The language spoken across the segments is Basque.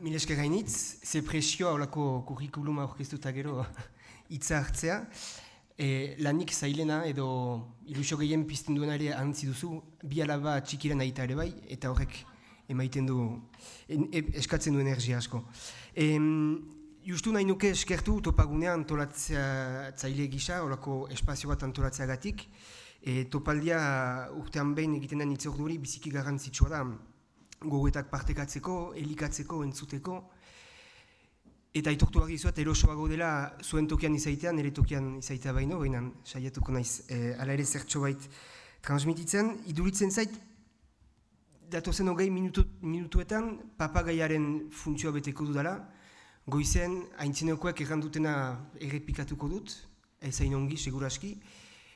Mil esker gainitz, ze presioa olako kurrikuluma aurkeztuta gero hitza hartzea. Lanik zailena edo ilusio gehien pizten duena ere antzi duzu, bi alaba txikiren aita ere bai, eta horrek emaiten du, eskatzen du energia asko. Justu nahi nuke eskertu topagunean antolatzea zaile gisa, olako espazio bat antolatzeagatik. Topaldia urtean behin egiten den itzorduri biziki garrantzitsua da, gogoetak partekatzeko, elikatzeko, entzuteko. Eta aitortu behar dizuet, erosoago dela zuen tokian izaitea, nire tokian izaitea baino, baina saiatuko naiz, ala ere zertxo bait transmititzen. Iduritzen zait, datozen hogei minutuetan papagaiaren funtzioa beteko dudala, goizen aintzinekoek errandutena errepikatuko dut, ezain ongi, seguraski,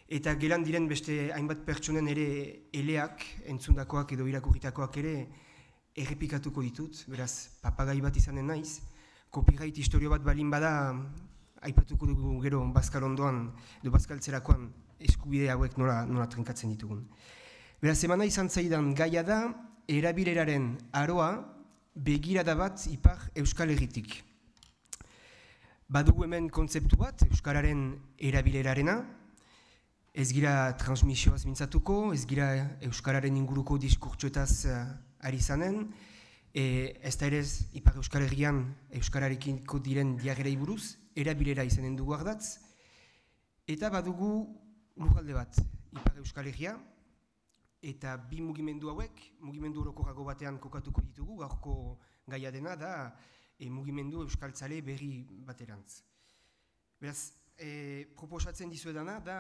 eta gelan diren beste hainbat pertsonen ere eleak, entzundakoak edo irakurritakoak ere errepikatuko ditut, beraz, papagai bat izanen naiz, copyright historio bat balin bada, aipatuko dugu gero bazkal ondoan, edo bazkaltzerakoan eskubide hauek nola trinkatzen ditugun. Beraz, emana izan zaidan gaia da, erabileraren aroa begirada bat ipar Euskal Herritik. Badugu hemen kontzeptu bat, Euskararen erabilerarena, ez gira transmisioaz mintzatuko, ez gira Euskararen inguruko diskurtsoetaz ari zanen, ez da ere Ipar Euskal Herrian Euskararekiko diren diagerei buruz, erabilera izanen dugu ardatz, eta badugu lurralde bat, Ipar Euskal Herria, eta bi mugimendu hauek, mugimendu orokorrago batean kokatuko ditugu, gaurko gaia dena da mugimendu euskaltzale berri baterantz. Beraz, proposatzen dizuedana da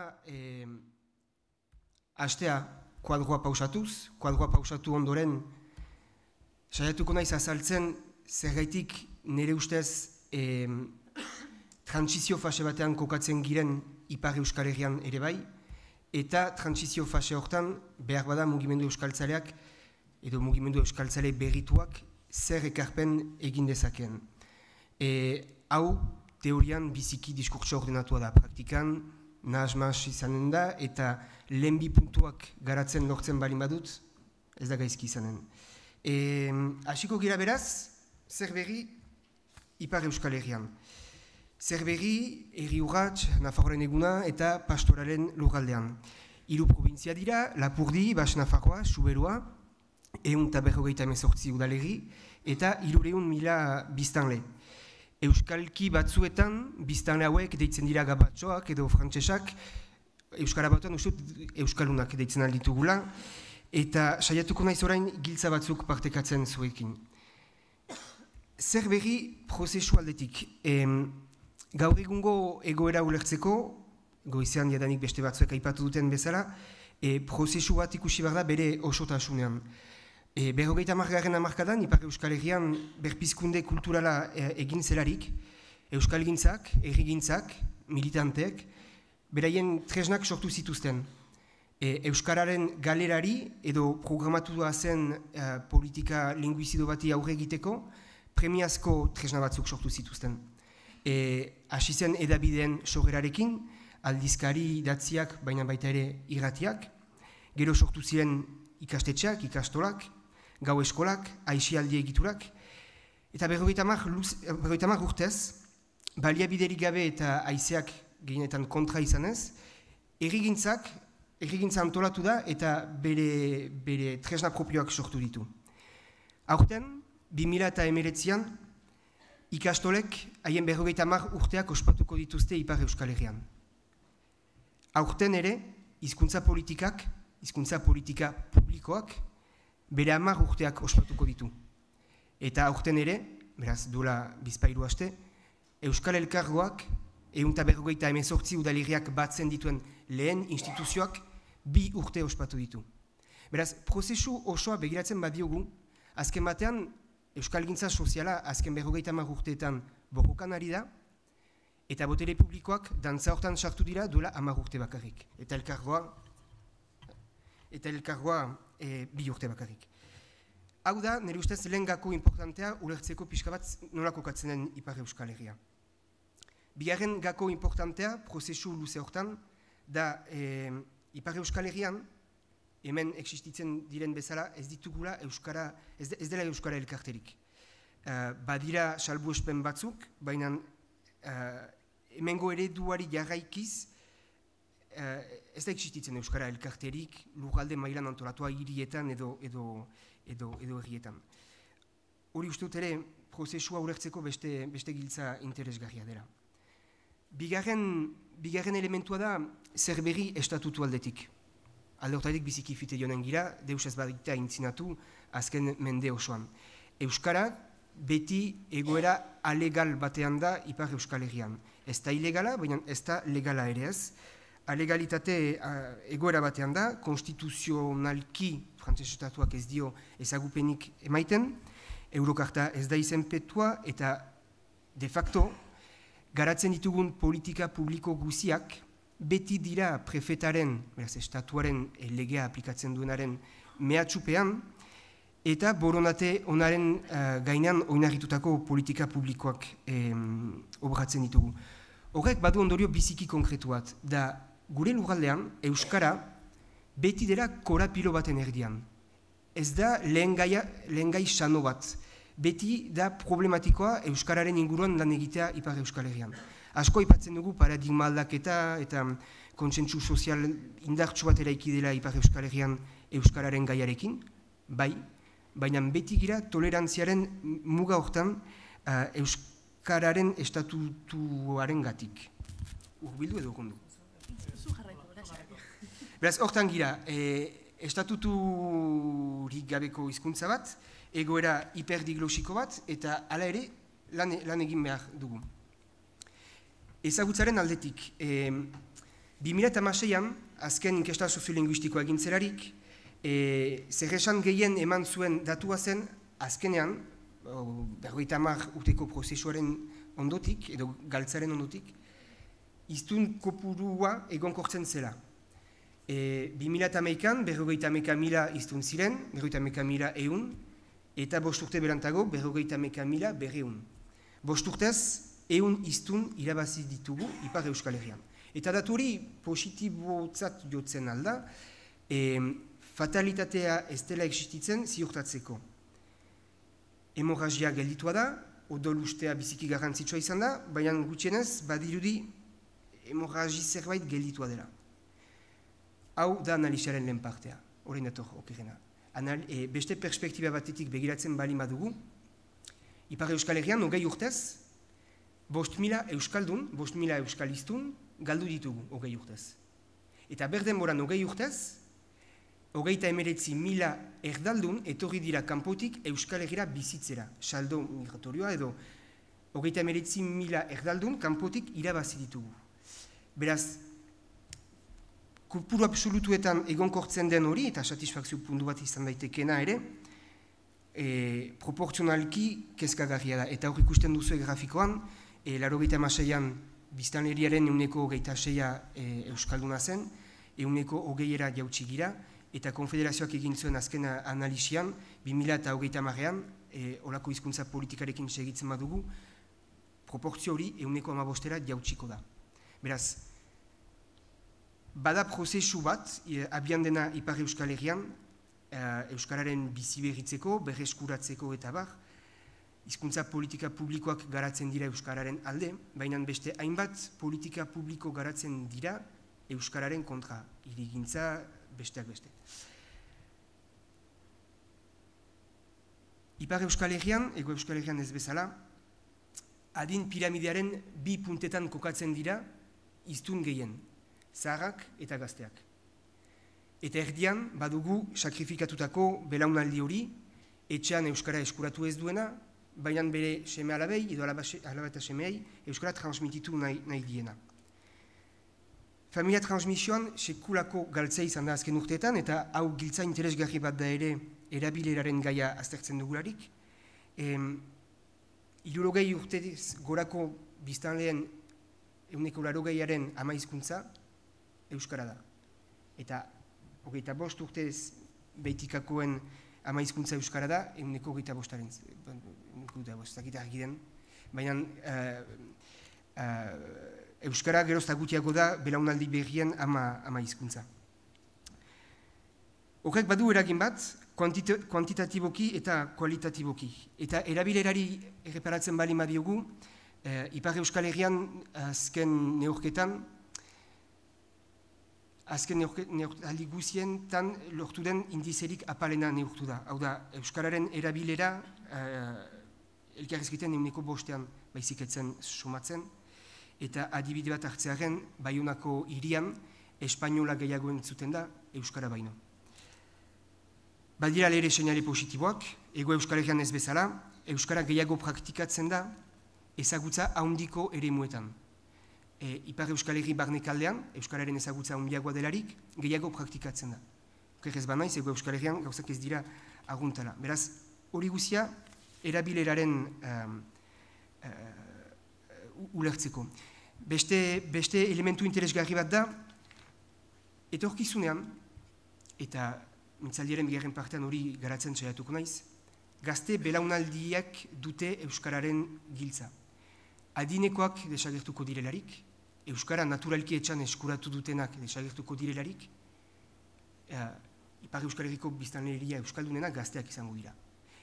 hastea kuadroa pausatu ondoren saiatuko naiz azaltzen zergaitik nire ustez transizio fase batean kokatzen giren Ipar Euskal Herrian ere bai, eta transizio fase hortan behar bada mugimendu euskaltzaleak edo mugimendu euskaltzale berrituak zer ekarpen egin dezakeen. Hau teorian biziki diskurtso ordenatua da, praktikan nahas-mahas izanen da, eta lehen bi puntuak garatzen lortzen balin badut, ez da gaizki izanen. Hasiko gira beraz, zer berri Ipar Euskal Herrian. Zer berri, herri urrats, Nafarroaren eguna eta pastoralen lurraldean. 3 provintzia dira, Lapurdi, Bas Nafarroa, Suberua, 158 udalerri, eta 300.000 biztanle. Euskalki batzuetan, biztanle hauek deitzen dira gabatxoak edo frantsesak, Euskara batuan Euskalunak deitzen alditugula, eta saiatuko naiz orain giltza batzuk partekatzen zuekin. Zer berri prozesu aldetik. Gaur egungo egoera ulertzeko, goizean jadanik beste batzuek aipatu duten bezala, prozesu bat ikusi behar da bere osotasunean. 50. hamarkadan, Ipar Euskal Herrian berpizkunde kulturala egin zelarik, euskalgintzak, herrigintzak, militanteek, beraien tresnak sortu zituzten. Euskararen galerari edo programatua zen politika linguizido bati aurre egiteko, premiazko tresna batzuk sortu zituzten. Hasi zen edabideen sorrerarekin, aldizkari idatziak, baina baita ere irratiak, gero sortu ziren ikastetxeak, ikastolak, gau eskolak, aisialdi egiturak, eta 50 urtez, baliabiderik gabe eta haizeak gehienetan kontra izanez, herrigintza antolatu da eta bere tresna propioak sortu ditu. Aurten, 2019an, ikastolek haien 50 urteak ospatuko dituzte Ipar Euskal Herrian. Aurten ere, hizkuntza politika publikoak bere 10 urteak ospatuko ditu. Eta aurten ere, beraz duela bizpairu aste, Euskal Elkargoak 158 udalerriak batzen dituen lehen instituzioak 2 urte ospatu ditu. Beraz, prozesu osoa begiratzen badiogu, azken batean Euskalgintza soziala azken 50 urteetan borrokan ari da, eta botere publikoak dantza hortan sartu dira duela 10 urte bakarrik. Eta elkargoa 2 urte bakarrik. Hau da, nire ustez lehen gako importantea ulertzeko pixka bat nola kokatzen den Ipar Euskal Herria. Bigarren gako importantea, prozesu luze hortan, da Ipar Euskal Herrian, hemen existitzen diren bezala, ez ditugula Euskara, ez dela Euskara elkarterik. badira salbuespen batzuk, baina hemengo ereduari jarraikiz, ez da existitzen euskara elkarterik lurralde mailan antolatua hirietan edo herrietan. Hori uste dut ere, prozesua ulertzeko beste giltza interesgarria dela. Bigarren elementua da zer berri estatutu aldetik. Alde hortatik biziki fite joanen gira, deus ez badita intzinatu azken mende osoan. Euskara beti egoera alegal batean da Ipar Euskal Herrian. Ez da ilegala, baina ez da legala ere ez. Alegalitate egoera batean da, konstituzionalki frantses estatuak ez dio ezagupenik emaiten, Eurokarta ez da izenpetua eta de facto garatzen ditugun politika publiko guziak beti dira prefetaren, beraz, estatuaren legea aplikatzen duenaren mehatxupean eta boronate onaren gainean oinarritutako politika publikoak obratzen ditugu. Horrek badu ondorio biziki konkretu bat, da gure lurraldean euskara beti dela korapilo baten erdian. Ez da lehen gai sano bat. Beti da problematikoa euskararen inguruan lan egitea Ipar Euskal Herrian. Asko aipatzen dugu paradigma aldaketa eta kontsentsu sozial indartsu bat eraiki dela Ipar Euskal Herrian euskararen gaiarekin, bai, baina beti gira tolerantziaren muga hortan euskararen estatutuaren gatik. Urbildu edo kondu. Beraz, hortan gira, estatuturik gabeko hizkuntza bat, egoera hiperdiglosiko bat, eta hala ere lan egin behar dugu. Ezagutzaren aldetik, 2006an, azken inkesta soziolinguistikoa egin zelarik, zer esan gehien eman zuen datua zen, azkenean, 50 urteko prozesuaren ondotik, edo galtzaren ondotik, hiztun kopurua egonkortzen zela. 2011an, 51.000 hiztun ziren, 51.100, eta 5 urte berantago, 51.200. 5 urtez, 100 hiztun irabazi ditugu Ipar Euskal Herrian. Eta datu hori positibotzat jotzen alda, fatalitatea ez dela existitzen ziurtatzeko. Hemorragia gelditua da, odol ustea biziki garrantzitsua izan da, baina gutxienez badirudi hemorragi zerbait gelditua dela. Hau da analizaren lehen partea, horrein dator okerena. Beste perspektiba batetik begiratzen bali madugu, Ipar Euskal Herrian 20 urtez, 5.000 euskaldun, 5.000 euskalistun galdu ditugu 20 urtez. Eta berden boran 20 urtez, 39.000 erdaldun etorri dira kanpotik Euskal Herrira bizitzera, saldo migratorioa edo 39.000 erdaldun kanpotik irabazi ditugu. Beraz, kopuru absolutuetan egonkortzen den hori, eta satisfakzio puntu bat izan daitekena ere, proportzionalki kezkagarria da. Eta hor ikusten duzu grafikoan, 86an biztanleriaren 26% euskalduna zen, 20%era jautsi gira, eta konfederazioak egin zuen azken analizian, 2030an, olako hizkuntza politikarekin segitzen badugu, proportzio hori 15%era jautsiko da. Beraz, bada prozesu bat, abian dena Ipar Euskal Herrian, euskararen bizi berritzeko, berreskuratzeko eta bar, hizkuntza politika publikoak garatzen dira euskararen alde, baina beste hainbat politika publiko garatzen dira euskararen kontra, hirigintza besteak beste. Ipar Euskal Herrian, Ego Euskal Herrian ez bezala, adin piramidearen 2 puntetan kokatzen dira hiztun gehien, zaharrak eta gazteak. Eta erdian, badugu sakrifikatutako belaunaldi hori, etxean euskara eskuratu ez duena, baina bere seme alabei, edo alaba eta semeei, euskara transmititu nahi diena. Familia transmisioan sekulako galtzea izan da azken urteetan, eta hau giltza interesgarri bat da ere erabileraren gaia aztertzen dugularik. 60 urtez gorako biztanleen 80%aren ama hizkuntza euskara da. Eta 25 urtez behitikakoen ama hizkuntza euskara da, 25%aren, baina euskara gerozta gutiago da belaunaldi berrien ama hizkuntza. Horrek badu eragin bat, kuantitatiboki eta kualitatiboki. Eta erabilerari erreparatzen bali madiogu, Ipar Euskal Herrian azken neurketan, neurtaldi guzietan lortu den indizerik apalena neurtu da. Hau da, Euskararen erabilera elkarrizketen 5% baiziketzen sumatzen, eta adibide bat hartzearen Baionako hirian espainola gehiago entzuten da Euskara baino. Badira lehre seinale positiboak, Hego Euskal Herrian ez bezala, Euskara gehiago praktikatzen da ezagutza handiko eremuetan. Ipar Euskal Herri barnekaldean, Euskararen ezagutza handiagoa delarik, gehiago praktikatzen da. Okerrez banaiz, Hego Euskal Herrian gauzak ez dira aguntala. Beraz, hori guzia, erabileraren ulertzeko. Beste elementu interesgarri bat da, etorkizunean, eta mintzaldiaren bigarren partean hori garatzen saiatuko naiz, gazte belaunaldiak dute Euskararen giltza. Adinekoak desagertuko direlarik, Euskara naturalki etxan eskuratu dutenak desagertuko direlarik, Ipar Euskal Herriko biztanleria euskaldunenak gazteak izango dira.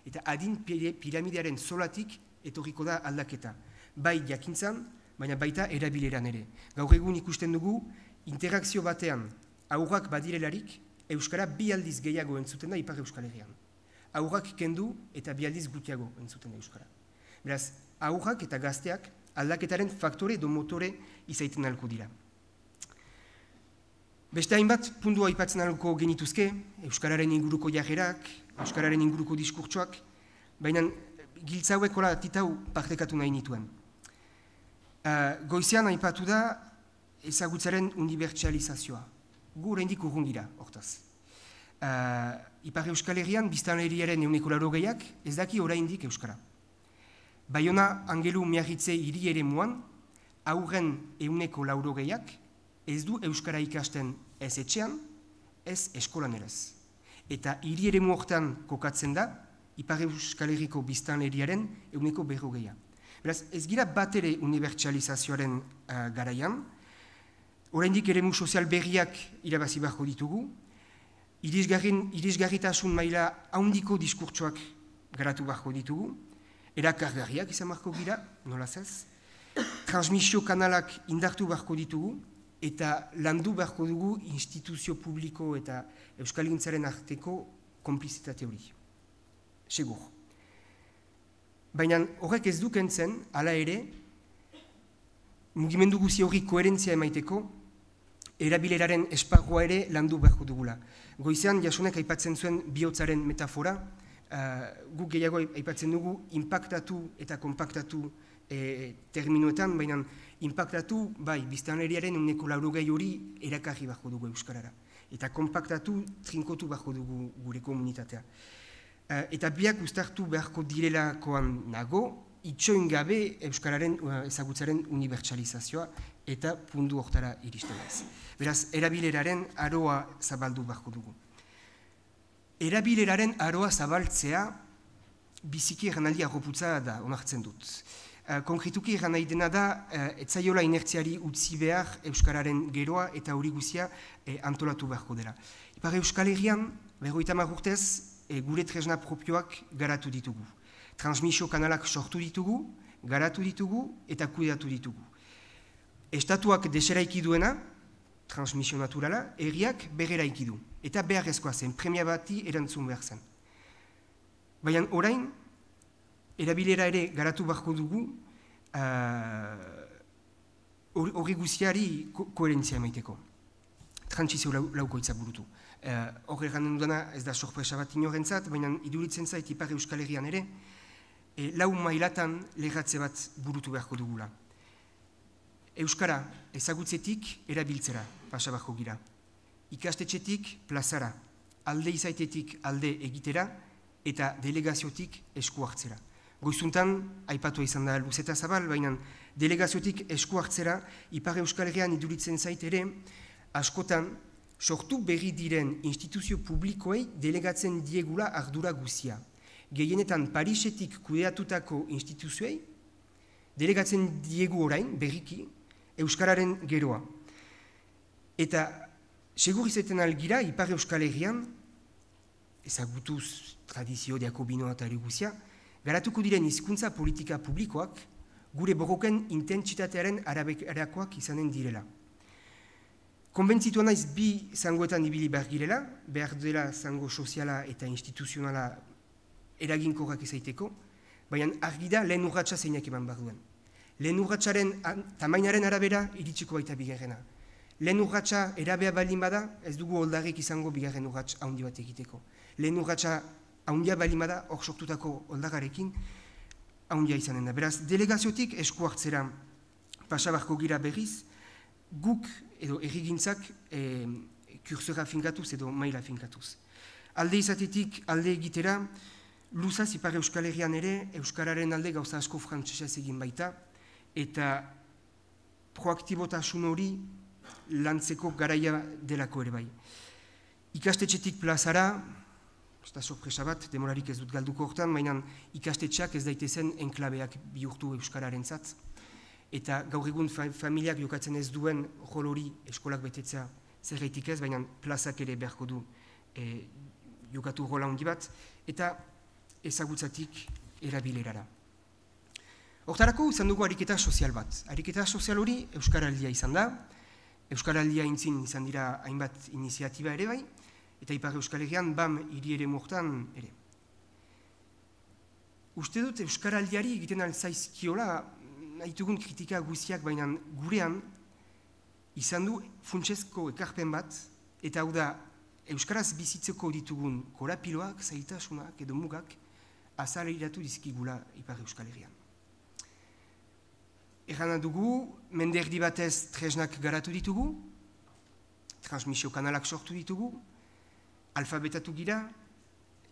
Eta adin piramidearen zolatik etorriko da aldaketa. Bai jakintzan, baina baita erabileran ere. Gaur egun ikusten dugu, interakzio batean aurrak badirelarik, Euskara 2 aldiz gehiago entzuten da Ipar Euskal Herrian. Aurrak kendu eta 2 aldiz gutiago entzuten da Euskara. Beraz, aurrak eta gazteak aldaketaren faktore edo motore izaiten ahalko dira. Beste hainbat puntu aipatzen ahalko genituzke, Euskararen inguruko jarrerak, Euskararen inguruko diskurtsoak, baina giltza hauek hola titau partekatu nahi nituen. Goizean aipatu da ezagutzaren unibertsalizazioa. Gu oraindik urrun gira, hortaz. Ipar Euskal Herrian biztanleriaren 80%ak ez daki oraindik Euskara. Baiona Angelu Miarritze hiri eremuan, aurren 80%ak ez du Euskara ikasten ez etxean, ez eskolan erez. Eta hiri eremu hortan kokatzen da, Ipar Euskal Herriko biztanleriaren 80%. Beraz, ez gira bat ere unibertsalizazioaren garaian, oraindik eremu sozial berriak irabazi beharko ditugu, irisgarritasun maila handiko diskurtsoak garatu beharko ditugu, erakargarriak izan beharko gira, nolaz ez, transmisio kanalak indartu beharko ditugu, eta landu beharko dugu instituzio publiko eta euskalgintzaren arteko konplizitate hori. Segur. Baina horrek ez du kentzen, hala ere, mugimendu guzi hori koherentzia emaiteko, erabileraren esparrua ere landu beharko dugula. Goizean, Jasonek aipatzen zuen bihotzaren metafora, guk gehiago aipatzen dugu inpaktatu eta konpaktatu terminoetan, baina inpaktatu, bai, biztanleriaren 80% hori erakarri beharko dugu Euskarara. Eta konpaktatu, trinkotu beharko dugu gure komunitatea. Eta biak uztartu beharko direlakoan nago, itxoin gabe Euskararen ezagutzaren unibertsalizazioa eta puntu hortara iristen ez. Beraz, erabileraren aroa zabaldu beharko dugu. Erabileraren aroa zabaltzea biziki erranaldi arroputza da, onartzen dut. Konkretuki erran nahi dena da, etzaiola inertziari utzi behar Euskararen geroa eta hori guzia antolatu beharko dela. Ipar Euskal Herrian, 50 urtez, gure tresna propioak garatu ditugu. Transmisio kanalak sortu ditugu, garatu ditugu eta kudeatu ditugu. Estatuak deseraiki duena, transmisio naturala, herriak berreraiki du. Eta beharrezkoa zen, premia bati erantzun behar zen. Baina orain, erabilera ere garatu beharko dugu, hori guziari koherentzia emaiteko. Trantsizio laukoitza burutu. Hor erranen dudana ez da sorpresa bat inorentzat, baina iduritzen zait Ipar Euskal Herrian ere, lau mailatan legatze bat burutu beharko dugula. Euskara ezagutzetik erabiltzera pasa beharko gira. Ikastetxetik plazara, alde izaitetik alde egitera eta delegaziotik esku hartzera. Goizuntan, aipatua izan da luzeta zabal, baina delegaziotik esku hartzera Ipar Euskal Herrian iduritzen zait ere, askotan sortu berri diren instituzio publikoei delegatzen diegula ardura guzia. Gehienetan Parisetik kudeatutako instituzioei delegatzen diegu orain, berriki, Euskararen geroa. Eta segur izaten algira, Ipar Euskal Herrian, ezagutuz tradizio diakobinoa eta eriguzia, garatuko diren hizkuntza politika publikoak gure borroken intentsitatearen araberakoak izanen direla. Konbentzitua naiz bi zangoetan ibili behar girela, behar dela zango soziala eta instituzionala eraginkorrak izaiteko, baina argi da lehen urratsa zeinak eman behar duen. Lehen urratsaren tamainaren arabera iritsiko baita bigarrena. Lehen urratsa erabea baldin bada, ez dugu oldarrik izango bigarren urrats haundi bat egiteko. Lehen urratsa haundia baldin bada, hor sortutako oldagarekin, haundia izanen da. Beraz, delegaziotik esku hartzera pasabarko gira berriz, guk edo errigintzak kursora finkatuz edo maila finkatuz. Alde izatetik, alde egitera, luzaz Ipar Euskal Herrian ere, Euskararen alde gauza asko frantsesez egin baita, eta proaktibotasun hori lantzeko garaia delako ere bai. Ikastetxetik plazara, eta sorpresa bat, demorarik ez dut galduko hortan, mainan ikastetxeak ez daitezen enklabeak bihurtu Euskararentzat, eta gaur egun familiak jokatzen ez duen rol hori eskolak betetzea zerreitik ez, baina plazak ere beharko du jokatu rola handi bat, eta ezagutzatik erabilerara. Hortarako izan dugu ariketa sozial bat. Ariketa sozial hori Euskaraldia izan da, Euskaraldia intzin izan dira hainbat iniziatiba ere bai, eta Ipar Euskal Herrian BAM hiri ere mortan ere. Uste dut Euskaraldiari egiten alzaizkiola, nahitugun kritika guziak, baina gurean izan du funtsezko ekarpen bat, eta hau da Euskaraz bizitzeko ditugun korapiloak, zailtasunak edo mugak azaleratu dizkigula Ipar Euskal Herrian. Errana dugu, mende erdi batez tresnak garatu ditugu, transmisio kanalak sortu ditugu, alfabetatu gira,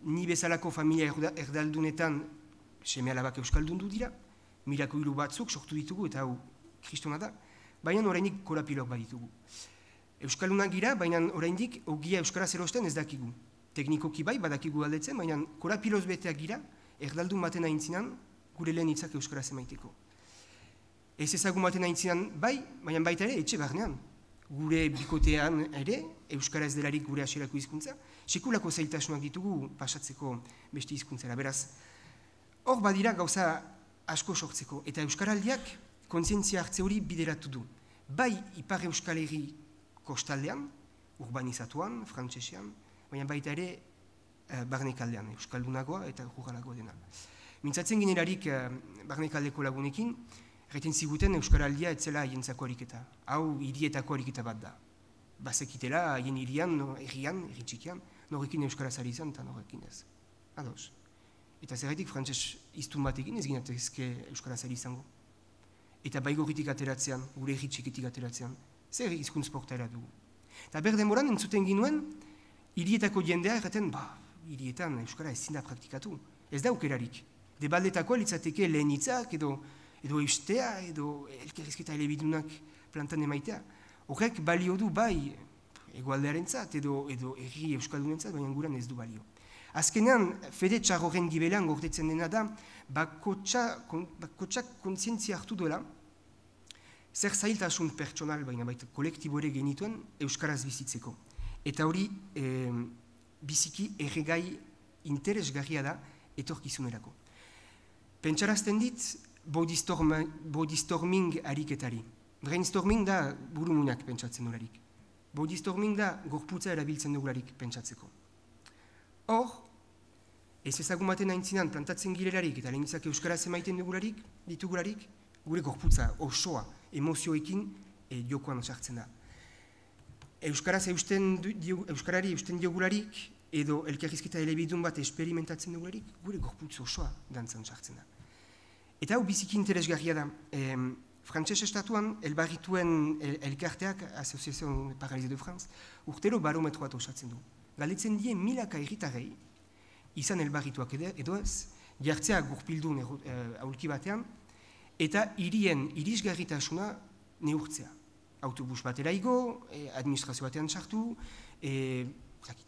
ni bezalako familia erdaldunetan seme alabak euskaldundu dira, mirako hiru batzuk sortu ditugu eta hau kristona da, baina orainik korapilok baditugu. Euskaldunak gira, baina oraindik ogia euskaraz erosten ez dakigu. Teknikoki bai, badakigu aldetzen, baina korapiloz beteak gira, erdaldun baten aintzinan, gure lehen hitzak euskaraz emaiteko. Ez ezagun baten aintzinan bai, baina baita ere etxe barnean. Gure bikotean ere, euskaraz delarik gure hasierako hizkuntza, sekulako zailtasunak ditugu pasatzeko beste hizkuntzara. Beraz, hor badira gauza asko sortzeko, eta Euskaraldiak kontzientzia hartze hori bideratu du. Bai Ipar Euskal Herri kostaldean, urbanizatuan, frantsesean, baina baita ere barnekaldean, euskaldunagoa eta ruralagoa dena. Mintzatzen ginerarik barnekaldeko lagunekin, erraiten ziguten Euskaraldia etzela haientzako ariketa. Hau hirietako ariketa bat da. Bazekitela haien hirian, herrian, herri txikian, norrekin euskaraz ari izan eta norrekin ez. Ados. Eta zerraitik frantses hiztun batekin ez ginatezke euskaraz ari izango. Eta baigorritik ateratzean, gure herri txikitik ateratzean, zer hizkuntz portaera dugu. Eta berdemoran entzuten ginuen, hirietako jendea erraten, hirietan euskara ezin da praktikatu. Ez da aukerarik. Debaldetako litzateke lehen hitzak edo eustea, edo elkarrizketa elebidunak plantan emaitea. Horrek balio du bai egualdearentzat edo herri euskaldunentzat, baina guran ez du balio. Azkenean, fede txarroren gibelan gordetzen dena da, bakotxak kontzientzia hartu duela, zer zailtasun pertsonal, baina baita kolektibo ere genituen, euskaraz bizitzeko. Eta hori biziki erregai interesgarria da etorkizunerako. Pentsarazten dit, bodystorming ariketari. Brainstorming da burumunak pentsatzen dularik. Bodystorming da gorputza erabiltzen dugularik pentsatzeko. Hor, ez ezagun baten aintzinan plantatzen girelarik eta lehenitzak euskaraz emaiten ditugularik, gure gorputza osoa emozioekin jokoan sartzen da. Euskarari eusten diogularik edo elkarrizketa elebidun bat esperimentatzen dugularik, gure gorputza osoa dantzan sartzen da. Eta hau biziki interesgarria da. Frantses estatuan, elbarrituen elkarteak, Association Paralysée de France, urtero barometro bat osatzen du. Galdetzen die milaka herritarrei, izan elbarrituak edo ez, jartzea gurpildun aulki batean, eta hirien irisgarritasuna neurtzea. Autobus batera igo, administrazio batean sartu,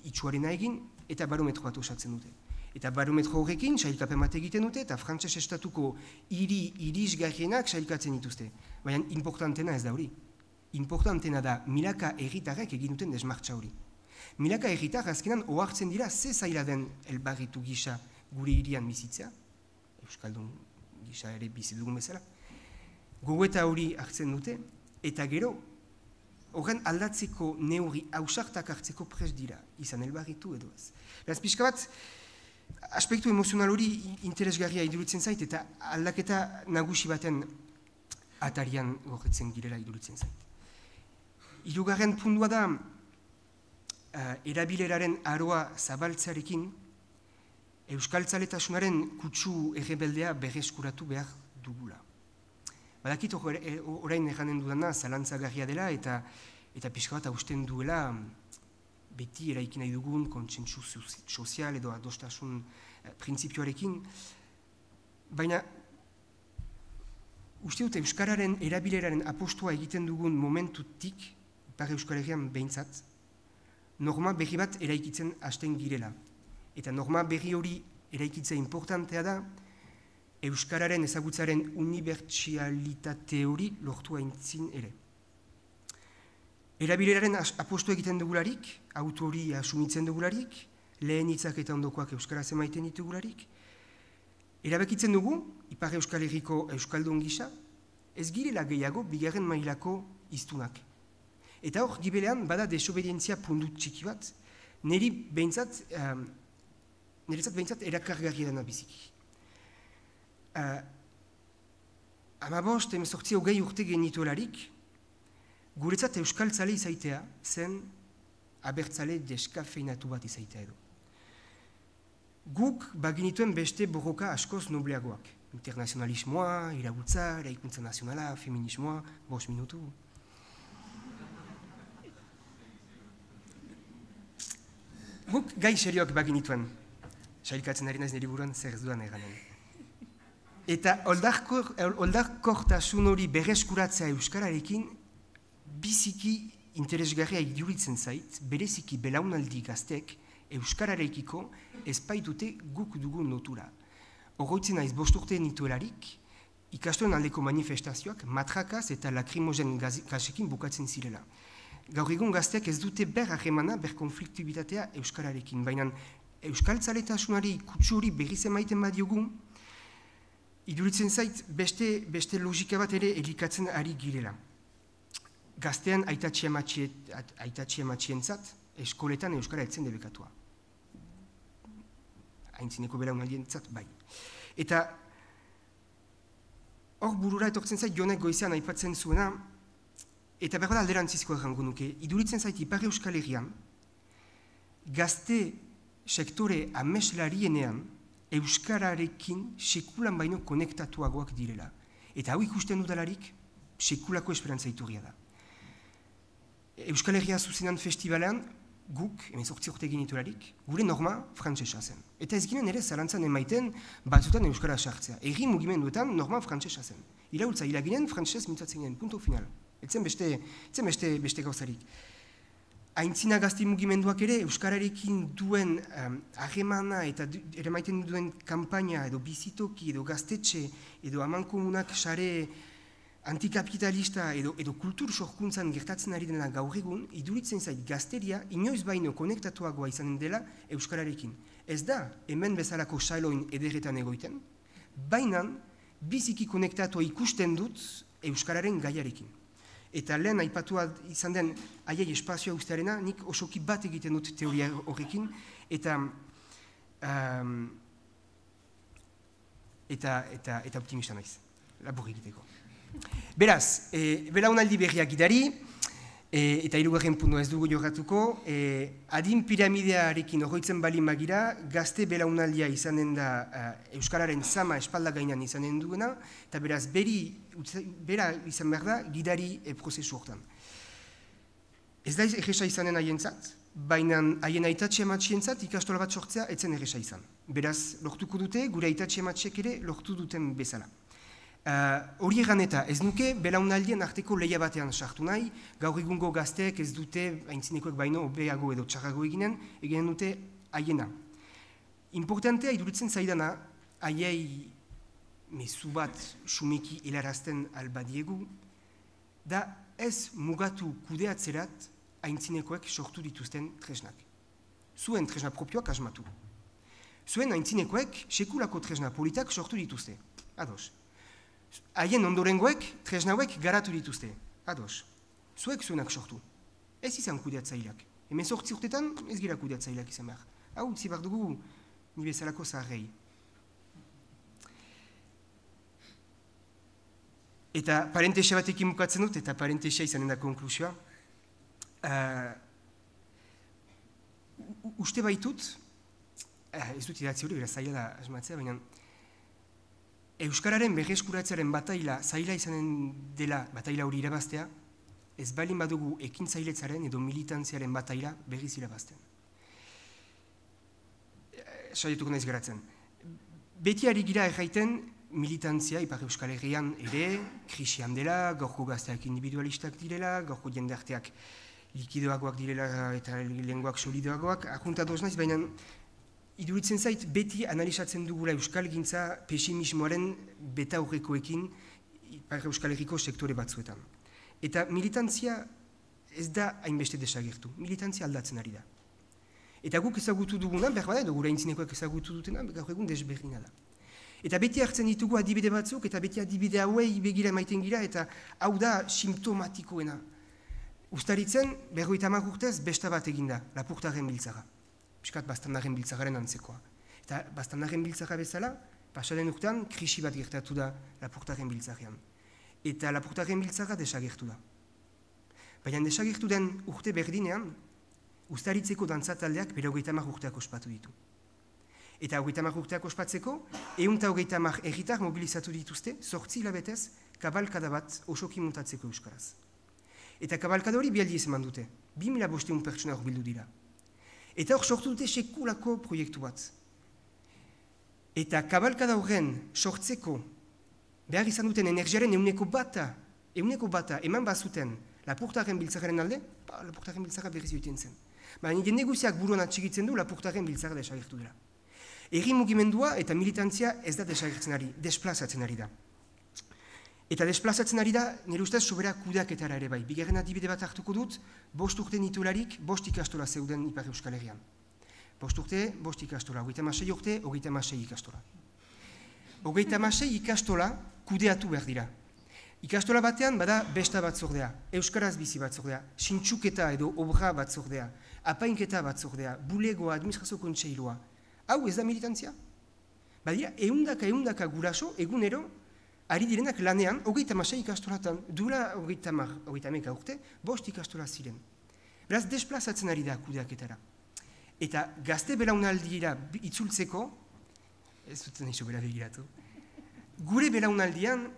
itxuarena egin, eta barometro bat osatzen dute. Eta barometro horrekin sailkapen bat egiten dute, eta frantses estatuko irisgarrienak sailkatzen dituzte. Baina importantena ez da hori. Importantena da milaka herritarrek egin duten desmartxa hori. Milaka herritar azkenan ohartzen dira ze zaila den elbarritu gisa gure hirian bizitzea, euskaldun gisa ere bizi dugun bezala, gogoeta hori hartzen dute, eta gero, horren aldatzeko neurri ausartak hartzeko prest dira, izan elbarritu edo ez. Beraz, pixka bat, aspektu emozional hori interesgarria iduritzen zait, eta aldaketa nagusi baten atarian gorretzen girela iduritzen zait. Hirugarren puntua da, erabileraren aroa zabaltzarekin, euskaltzaletasunaren kutsu errebeldea berreskuratu behar dugula. Badakit orain erranen dudana zalantzagarria dela eta pixka bat hausten duela beti eraiki nahi dugun kontsentsu sozial edo adostasun printzipioarekin. Baina uste dut euskararen erabileraren apostua egiten dugun momentutik, Ipar Euskal Herrian behintzat, norma berri bat eraikitzen hasten girela. Eta norma berri hori eraikitzea importantea da, euskararen ezagutzaren unibertsialitate hori lortu aintzin ere. Erabileraren apostu egiten dugularik, auto hori asumitzen dugularik, lehen hitzak eta ondokoak euskaraz emaiten ditugularik, erabakitzen dugu, Ipar Euskal Herriko euskaldun gisa, ez girela gehiago bigarren mailako hiztunak. Eta hor, gibelean, bada desobedientzia puntu txiki bat, niretzat behintzat erakargarria dena biziki. 15, 18, 20 urte genituelarik, guretzat euskaltzale izaitea zen abertzale deskafeinatu bat izaitea edo. Guk baginituen beste borroka askoz nobleagoak. Internazionalismoa, iragutza, eraikuntza nazionala, feminismoa, 5 minutu. Guk gai serioak baginituen. Sailkatzen ari naiz nire buruan zer ez dudan eganen. Eta oldarkortasun hori berreskuratzea euskararekin biziki interesgarria iduritzen zait, bereziki belaunaldi gaztek euskararekiko ezpaitute guk dugun lotura. Oroitzen naiz 5 urte nituelarik, ikastuen aldeko manifestazioak matrakaz eta lakrimogen gasekin bukatzen zirela. Gaur egun gazteak ez dute ber harremana, ber konfliktibitatea euskararekin, baina euskaltzaletasunari kutsu hori berriz emaiten badiogu, iduritzen zait beste logika bat ere elikatzen ari girela. Gaztean aitatxia matxientzat, eskoletan euskara etzen debekatua. Aintzineko belaunaldientzat, bai. Eta hor burura etortzen zait Jonek goizean aipatzen zuena, eta behar da alderantzizkoa errango nuke, iduritzen zait Ipar Euskal Herrian, gazte sektore ameslarienean euskararekin sekulan baino konektatuagoak direla. Eta hau ikusten dudalarik, sekulako esperantza iturria da. Euskal Herria zuzenan festivalean, guk, 18 urte geniturarik, gure norma frantsesa zen. Eta ez ginen ere zalantzan emaiten batzutan euskara sartzea. Herri mugimenduetan norma frantsesa zen. Iraultza, hilaginen frantsez mintzatzen ginen, punto final. Etzen beste gauzarik. Aintzina gazte mugimenduak ere euskararekin duen harremana eta ere maiten duen kanpaina edo bizitoki edo gaztetxe edo amankomunak sare antikapitalista edo kultur sorkuntzan gertatzen ari dena gaur egun, iduritzen zait gazteria inoiz baino konektatuagoa izanen dela euskararekin. Ez da hemen bezalako sailoin ederretan egoiten, baina biziki konektatua ikusten dut euskararen gaiarekin. Eta lehen aipatua izan den aiei espazioa ustearena, nik osoki bat egiten dut teoria horrekin, eta optimista naiz, labur egiteko. Beraz, belaunaldi berriak gidari, eta hirugarren puntua ez dugu jorratuko, adin piramidearekin horretzen bali magira, gazte belaunaldia izanen da euskararen zama espalda gainan izanen duena, eta beraz, bera izan behar da, gidari prozesu hortan. Ez da erresa izanen haientzat, baina haien aitatxe amatxientzat ikastola bat sortzea etzen erresa izan. Beraz, lortuko dute, gure aitatxe amatxiek ere lortu duten bezala. Hori egan eta ez nuke belaunaldien arteko lehia batean sartu nahi, gaur egungo gazteek ez dute, aintzinekoek baino, obeago edo txarrago eginen dute haiena. Importantea iduritzen zaidana, haiei mezu bat sumeki helarazten albadiegu, da ez mugatu kudeatzerat aintzinekoek sortu dituzten tresnak. Zuen tresna propioak asmatu. Zuen aintzinekoek sekulako tresna politak sortu dituzte. Ados. Haien ondorengoek tresnauek garatu dituzte. Ados. Zuek zuenak sortu. Ez izan kudeatzaileak. Hemen 8 urtetan ez gira kudeatzaileak izan behar. Hau, utzi behar dugu ni bezalako zaharrei. Eta parentesia batekin bukatzen dut, eta parentesia izanen da konklusioa. Uste baitut, ez dut idatzi hori, beraz zaila da asmatzea, baina Euskararen berreskuratzearen bataila zaila izanen dela bataila hori irabaztea, ez balin badugu ekintzailetzaren edo militantziaren bataila berriz irabazten. Saietuko naiz geratzen. Beti ari gira erraiten militantzia Ipar Euskal Herrian ere, krisian dela, gaurko gazteak individualistak direla, gaurko jendarteak likidoagoak direla eta lenguak solidoagoak, akuntadoz naiz, baina iduritzen zait beti analizatzen dugula euskalgintza pesimismoaren beta aurrekoekin Ipar Euskal Herriko sektore batzuetan. Eta militantzia ez da hainbeste desagertu, militantzia aldatzen ari da. Eta guk ezagutu duguna, behar bada edo gure aintzinekoak ezagutu dutena, gaur egun desberdina da. Eta beti hartzen ditugu adibide batzuk, eta beti adibide hauei begira emaiten gira, eta hau da simptomatikoena. Uztaritzen, 50 urtez, besta bat eginda, Lapurtarren biltzara. Piskat, Baztandarren biltzararen antzekoa. Eta Baztandarren biltzara bezala, pasaden urtean, krisi bat gertatu da Lapurtarren biltzarrean. Eta Lapurtarren biltzara desagertu da. Baina desagertu den urte berdinean, Uztaritzeko dantzataldeak bere 30 urteak ospatu ditu. Eta 30 urteak ospatzeko, 130 herritar mobilizatu dituzte, 8 hilabetez, kabalkada bat osoki muntatzeko euskaraz. Eta kabalkada hori bi aldiz eman dute. 2500 pertsona hor bildu dira. Eta hor sortu dute sekulako proiektu bat. Eta kabalkada horren sortzeko behar izan duten energiaren euneko bata eman bazuten Lapurtarren biltzarren alde, Lapurtarren biltzarra berriz joiten zen. Baina nire neguziak buruan atxigitzen du Lapurtarren biltzarra desagertu dira. Herri mugimendua eta militantzia ez da desagertzen ari, desplazatzen ari da. Eta desplazatzen ari da, nire ustez, sobera kudeaketara ere bai. Bigarren adibide bat hartuko dut, 5 urte nitularik 5 ikastola zeuden Ipar Euskal Herrian. 5 urte, 5 ikastola, 36 urte, 36 ikastola. 36 ikastola kudeatu behar dira. Ikastola batean bada besta batzordea, euskaraz bizi batzordea, sintxuketa edo obra batzordea, apainketa batzordea, bulegoa, administrazio kontseilua. Hau ez da militantzia? Badira, eundaka guraso, egunero, ari direnak lanean, 36 ikastolatan, duela 30 urte, 5 ikastola ziren. Beraz, desplazatzen ari da kudeaketara. Eta gazte belaunaldira itzultzeko, ez dut nahi sobera begiratu, gure belaunaldian,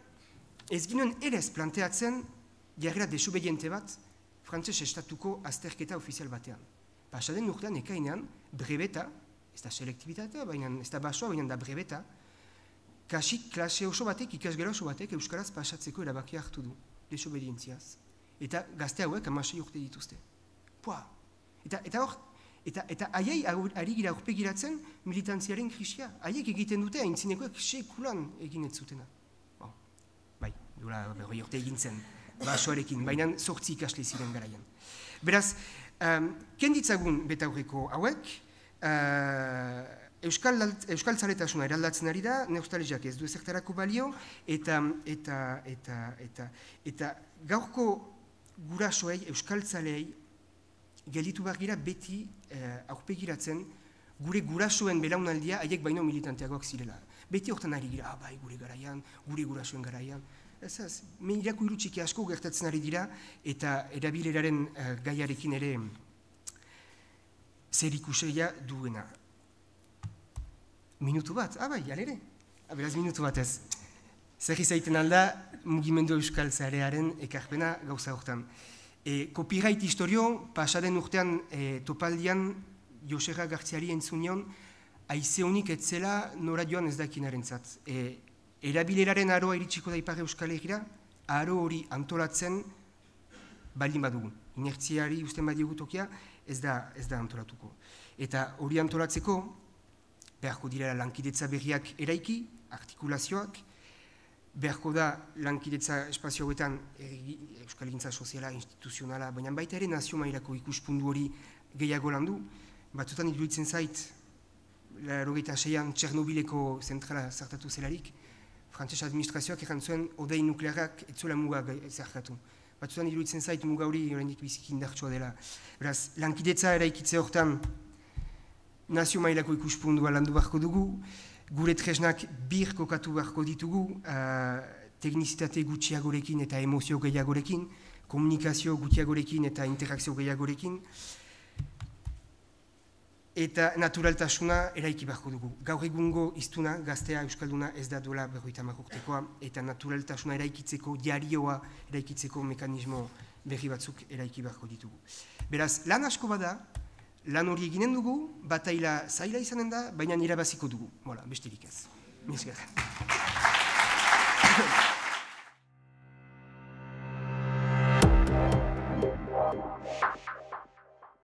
ez ginen erez planteatzen jarrera desobediente bat frantses estatuko azterketa ofizial batean. Pasaden urtean ekainean brebeta, ez da selektibitatea, ez da basoa, baina da brebeta, kasik klase oso batek, ikasgela oso batek, euskaraz pasatzeko erabakia hartu du, desobedientziaz. Eta gazte hauek 16 urte dituzte. Pua! Eta haiei ari gira aurpegiratzen militantziaren krisia. Haiek egiten dute, aintzinekoek sekulan egin ez zutena. Bai, duela berroi urte egin zen, basoarekin, baina 8 ikasle ziren garaian. Beraz, kenditzagun betaurreko hauek, euskaltzaletasuna eraldatzen ari da, neustaliak ez du ezertarako balio, eta gaurko gurasoei, euskaltzaleei, gelditu behar gira beti aurpegiratzen gure gurasoen belaunaldia haiek baino militanteagoak zirela. Beti hortan ari gira, bai, gure garaian, gure gurasoen garaian. Ez, menirako irutxiki asko gertatzen ari dira, eta erabileraren gaiarekin ere zer ikuseia duena. Minutu bat, bai, alere. Beraz, minutu bat ez. Zer izaiten alda, mugimendu euskal zarearen ekarpena gauza hortan. Copyright historio, pasaden urtean topaldian Josera Gartziari entzunion, aize honik etzela nora joan ez dakinaren zat. Erabileraren aroa iritsiko da Ipar Euskal Herrira, aro hori antolatzen baldin badugu. Inertziari usten badiogu tokia, ez da antolatuko. Eta hori antolatzeko, beharko direla lankidetza berriak eraiki, artikulazioak, beharko da lankidetza espazio hauetan Euskal Egintza Soziala, instituzionala, baina baita ere nazio mailako ikuspundu hori gehiago landu. Batzutan iruditzen zait, 86an Txernobileko zentrala zartatu zelarik, frantses administrazioak erran zuen odei nuklearak ez zuela muga zartatu. Batzutan iruditzen zait muga hori oraindik biziki indartsua dela. Beraz, lankidetza eraikitze hortan nazio mailako ikuspundua landu beharko dugu, gure tresnak bir kokatu beharko ditugu, teknizitate gutxiagorekin eta emozio gehiagorekin, komunikazio gutxiagorekin eta interakzio gehiagorekin, eta naturaltasuna eraiki beharko dugu. Gaur egungo iztuna, gaztea euskalduna ez da duela 50 urtekoa, eta naturaltasuna eraikitzeko, jarioa eraikitzeko mekanismo berri batzuk eraiki beharko ditugu. Beraz, lan asko bada, lan hori eginen dugu, bataila zaila izanen da, baina irabaziko dugu. Besterik ez. Miskar.